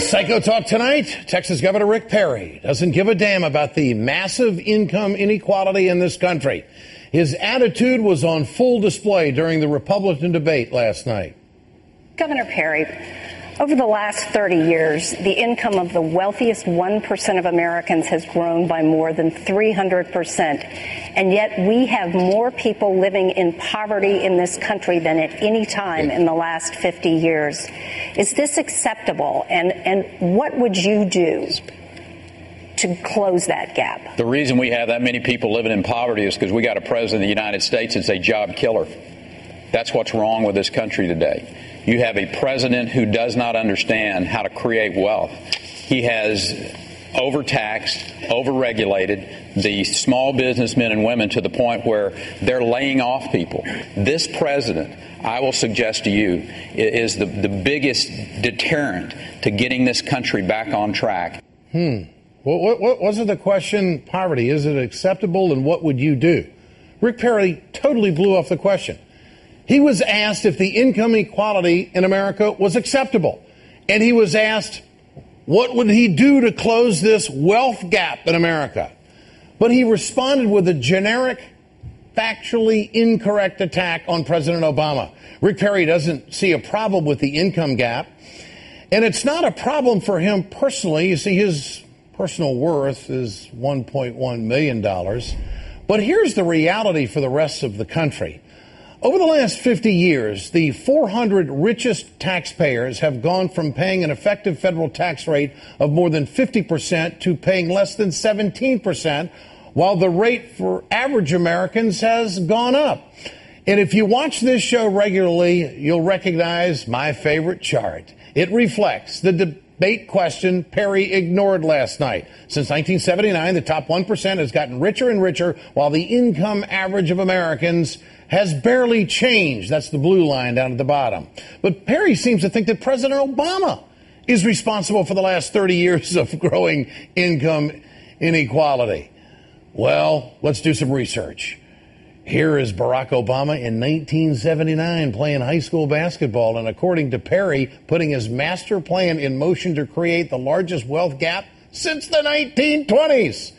Psycho Talk tonight. Texas Governor Rick Perry doesn't give a damn about the massive income inequality in this country. His attitude was on full display during the Republican debate last night. Governor Perry, over the last 30 years, the income of the wealthiest 1% of Americans has grown by more than 300%. And yet we have more people living in poverty in this country than at any time in the last 50 years. Is this acceptable? And what would you do to close that gap? The reason we have that many people living in poverty is because we got a president of the United States that's a job killer. That's what's wrong with this country today. You have a president who does not understand how to create wealth. He has overtaxed, overregulated the small businessmen and women to the point where they're laying off people. This president, I will suggest to you, is the biggest deterrent to getting this country back on track. What wasn't the question? Poverty. Is it acceptable, and what would you do? Rick Perry totally blew off the question. He was asked if the income equality in America was acceptable. And he was asked, what would he do to close this wealth gap in America? But he responded with a generic, factually incorrect attack on President Obama. Rick Perry doesn't see a problem with the income gap. And it's not a problem for him personally. You see, his personal worth is $1.1 million. But here's the reality for the rest of the country. Over the last 50 years, the 400 richest taxpayers have gone from paying an effective federal tax rate of more than 50% to paying less than 17%, while the rate for average Americans has gone up. And if you watch this show regularly, you'll recognize my favorite chart. It reflects the debate question Perry ignored last night. Since 1979, the top 1% has gotten richer and richer, while the income average of Americans has barely changed. That's the blue line down at the bottom. But Perry seems to think that President Obama is responsible for the last 30 years of growing income inequality. Well, let's do some research. Here is Barack Obama in 1979 playing high school basketball, and according to Perry, putting his master plan in motion to create the largest wealth gap since the 1920s.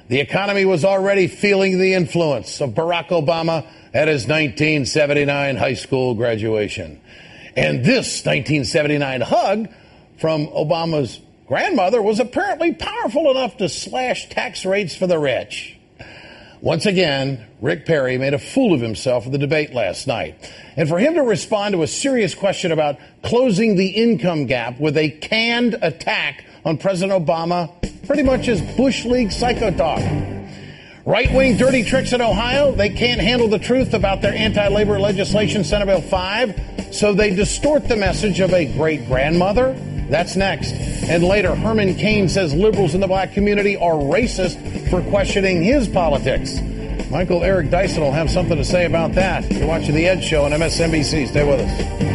The economy was already feeling the influence of Barack Obama at his 1979 high school graduation. And this 1979 hug from Obama's grandmother was apparently powerful enough to slash tax rates for the rich. Once again, Rick Perry made a fool of himself in the debate last night. And for him to respond to a serious question about closing the income gap with a canned attack on President Obama pretty much is Bush League psycho talk. Right-wing dirty tricks in Ohio, they can't handle the truth about their anti-labor legislation, Senate Bill 5, so they distort the message of a great-grandmother. That's next. And later, Herman Cain says liberals in the black community are racist for questioning his politics. Michael Eric Dyson will have something to say about that. You're watching The Ed Show on MSNBC. Stay with us.